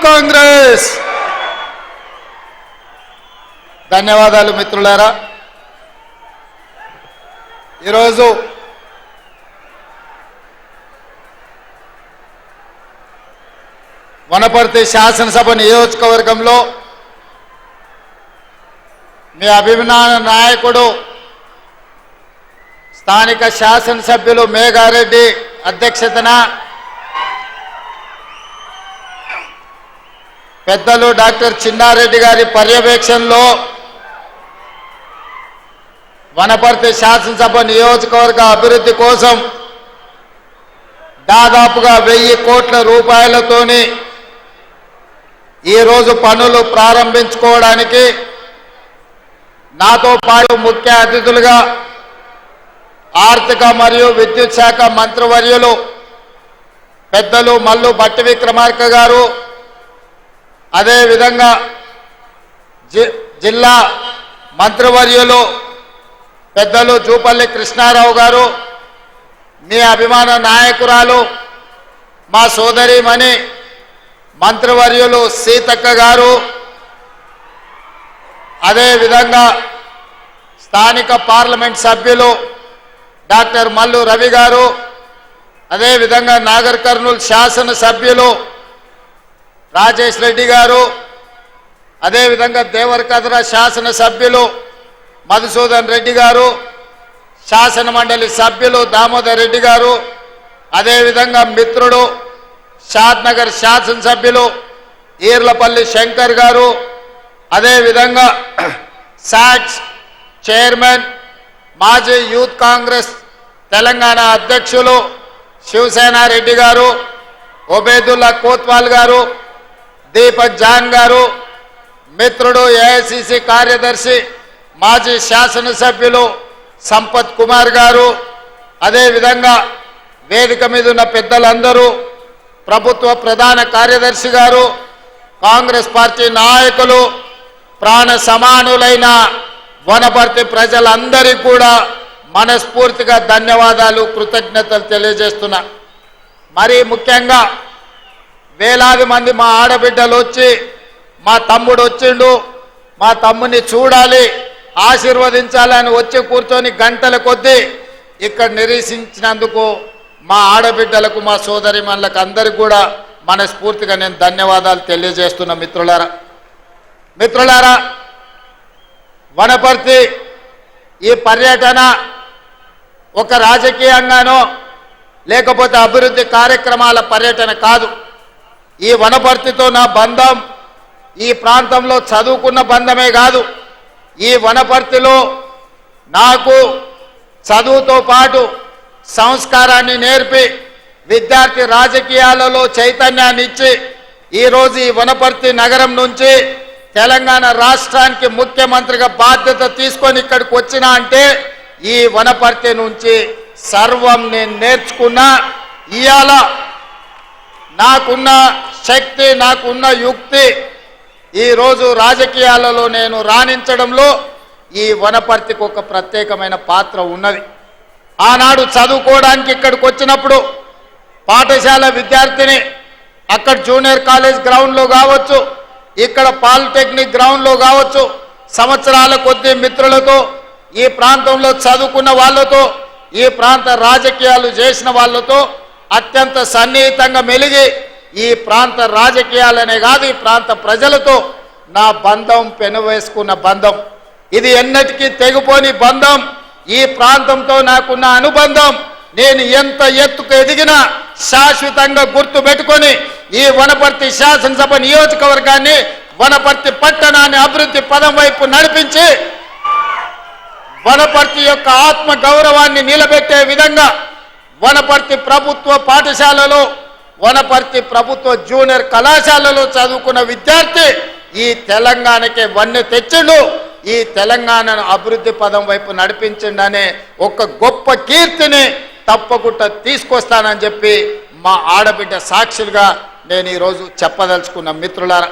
కాంగ్రెస్. ధన్యవాదాలు మిత్రులారా. ఈరోజు వనపర్తి శాసనసభ నియోజకవర్గంలో మీ అభిమాన నాయకుడు స్థానిక శాసనసభ్యులు మేఘారెడ్డి అధ్యక్షతన పెద్దలు డాక్టర్ చిన్నారెడ్డి గారి పర్యవేక్షణలో వనపర్తి శాసనసభ నియోజకవర్గ అభివృద్ధి కోసం దాదాపుగా 1000 కోట్ల రూపాయలతోని ఈరోజు పనులు ప్రారంభించుకోవడానికి నాతో పాటు ముఖ్య అతిథులుగా ఆర్థిక మరియు విద్యుత్ శాఖ మంత్రివర్యులు పెద్దలు మల్లు భట్టి విక్రమార్క గారు, అదేవిధంగా జిల్లా మంత్రివర్యులు పెద్దలు జూపల్లి కృష్ణారావు గారు, మీ అభిమాన నాయకురాలు మా సోదరిమణి మంత్రివర్యులు సీతక్క గారు, అదేవిధంగా స్థానిక పార్లమెంట్ సభ్యులు డాక్టర్ మల్లు రవి గారు, అదేవిధంగా నాగర్ కర్నూలు శాసనసభ్యులు రాజేష్ రెడ్డి గారు, అదేవిధంగా దేవరకద్ర శాసనసభ్యులు మధుసూదన్ రెడ్డి గారు, శాసన మండలి సభ్యులు దామోదర్ రెడ్డి గారు, అదేవిధంగా మిత్రుడు షాద్నగర్ శాసనసభ్యులు ఈర్లపల్లి శంకర్ గారు, అదేవిధంగా సాక్స్ చైర్మన్ మాజీ యూత్ కాంగ్రెస్ తెలంగాణ అధ్యక్షులు శివసేన రెడ్డి గారు, ఒబేదుల్లా కోత్వాల్ గారు, దీపక్ జాన్ గారు, మిత్రుడు ఏఐసిసి కార్యదర్శి మాజీ శాసనసభ్యులు సంపత్ కుమార్ గారు, అదేవిధంగా వేదిక మీద ఉన్న పెద్దలందరూ, ప్రభుత్వ ప్రధాన కార్యదర్శి గారు, కాంగ్రెస్ పార్టీ నాయకులు, ప్రాణ సమానులైన వనపర్తి ప్రజలందరికీ కూడా మనస్ఫూర్తిగా ధన్యవాదాలు, కృతజ్ఞతలు తెలియజేస్తున్నా. మరీ ముఖ్యంగా వేలాది మంది మా ఆడబిడ్డలు వచ్చి మా తమ్ముడు వచ్చిండు, మా తమ్ముని చూడాలి, ఆశీర్వదించాలని వచ్చి కూర్చొని గంటల కొద్దీ ఇక్కడ నిరీక్షించినందుకు మా ఆడబిడ్డలకు, మా సోదరిమణులకు అందరికీ కూడా మనస్ఫూర్తిగా నేను ధన్యవాదాలు తెలియజేస్తున్నా. మిత్రులారా, వనపర్తి ఈ పర్యటన ఒక రాజకీయంగానో లేకపోతే అభివృద్ధి కార్యక్రమాల పర్యటన కాదు. ఈ వనపర్తితో నా బంధం ఈ ప్రాంతంలో చదువుకున్న బంధమే కాదు, ఈ వనపర్తిలో నాకు చదువుతో పాటు సంస్కారాన్ని నేర్పి విద్యార్థి రాజకీయాలలో చైతన్యాన్ని ఇచ్చి ఈరోజు ఈ వనపర్తి నగరం నుంచి తెలంగాణ రాష్ట్రానికి ముఖ్యమంత్రిగా బాధ్యత తీసుకొని ఇక్కడికి వచ్చినా అంటే ఈ వనపర్తి నుంచి సర్వం నేను నేర్చుకున్నా. ఇవాళ నాకున్న శక్తి, నాకున్న యుక్తి ఈరోజు రాజకీయాలలో నేను రాణించడంలో ఈ వనపర్తికి ఒక ప్రత్యేకమైన పాత్ర ఉన్నది. ఆనాడు చదువుకోవడానికి ఇక్కడికి వచ్చినప్పుడు పాఠశాల విద్యార్థిని అక్కడ జూనియర్ కాలేజ్ గ్రౌండ్లో కావచ్చు, ఇక్కడ పాలిటెక్నిక్ గ్రౌండ్లో కావచ్చు, సంవత్సరాల కొద్దీ మిత్రులతో, ఈ ప్రాంతంలో చదువుకున్న వాళ్ళతో, ఈ ప్రాంత రాజకీయాలు చేసిన వాళ్ళతో అత్యంత సన్నిహితంగా మెలిగి ఈ ప్రాంత రాజకీయాలనే కాదు ఈ ప్రాంత ప్రజలతో నా బంధం పెనవేసుకున్న బంధం. ఇది ఎన్నటికీ తెగిపోని బంధం. ఈ ప్రాంతంతో నాకున్న అనుబంధం నేను ఎంత ఎత్తుకు ఎదిగినా శాశ్వతంగా గుర్తు పెట్టుకొని ఈ వనపర్తి శాసనసభ నియోజకవర్గాన్ని, వనపర్తి పట్టణాన్ని అభివృద్ధి పదం వైపు నడిపించి వనపర్తి యొక్క ఆత్మ గౌరవాన్ని నిలబెట్టే విధంగా వనపర్తి ప్రభుత్వ పాఠశాలలో, వనపర్తి ప్రభుత్వ జూనియర్ కళాశాలలో చదువుకున్న విద్యార్థి ఈ తెలంగాణకే వన్నె తెచ్చిండు, ఈ తెలంగాణను అభివృద్ధి పదం వైపు నడిపించిండనే ఒక గొప్ప కీర్తిని తప్పకుండా తీసుకొస్తానని చెప్పి మా ఆడబిడ్డ సాక్షులుగా నేను ఈరోజు చెప్పదలుచుకున్న. మిత్రులారా,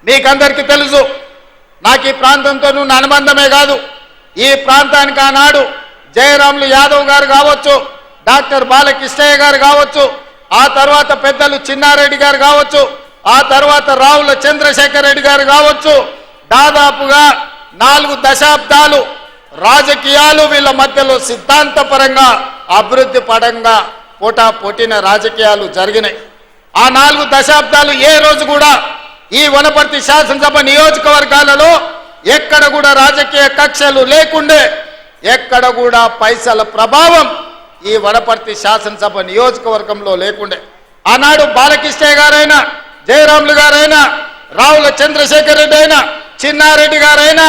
మీకందరికీ తెలుసు నాకు ఈ ప్రాంతంతో ఉన్న అనుబంధమే కాదు, ఈ ప్రాంతానికి ఆనాడు జయరాములు యాదవ్ గారు కావచ్చు, డాక్టర్ బాలకృష్ణయ్య గారు కావచ్చు, ఆ తర్వాత పెద్దలు చిన్నారెడ్డి గారు కావచ్చు, ఆ తర్వాత రావుల చంద్రశేఖర్ రెడ్డి గారు కావచ్చు, దాదాపుగా 4 దశాబ్దాలు రాజకీయాలు వీళ్ళ మధ్యలో సిద్ధాంతపరంగా అభివృద్ధి పరంగా పోటాపోటీన రాజకీయాలు జరిగినాయి. ఆ 4 దశాబ్దాలు ఏ రోజు కూడా ఈ వనపర్తి శాసనసభ నియోజకవర్గాలలో ఎక్కడ కూడా రాజకీయ కక్షలు లేకుండే, ఎక్కడ కూడా పైసల ప్రభావం ఈ వనపర్తి శాసనసభ నియోజకవర్గంలో లేకుండే. ఆనాడు బాలకృష్ణ గారైనా, జయరాములు గారైనా, రావుల చంద్రశేఖర్ రెడ్డి అయినా, చిన్నారెడ్డి గారైనా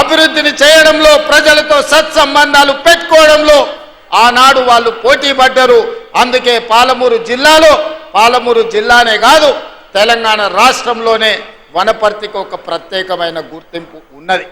అభివృద్ధిని చేయడంలో, ప్రజలతో సత్సంబంధాలు పెట్టుకోవడంలో ఆనాడు వాళ్ళు పోటీ పడ్డారు. అందుకే పాలమూరు జిల్లానే కాదు, తెలంగాణ రాష్ట్రంలోనే వనపర్తికి ఒక ప్రత్యేకమైన గుర్తింపు ఉన్నది.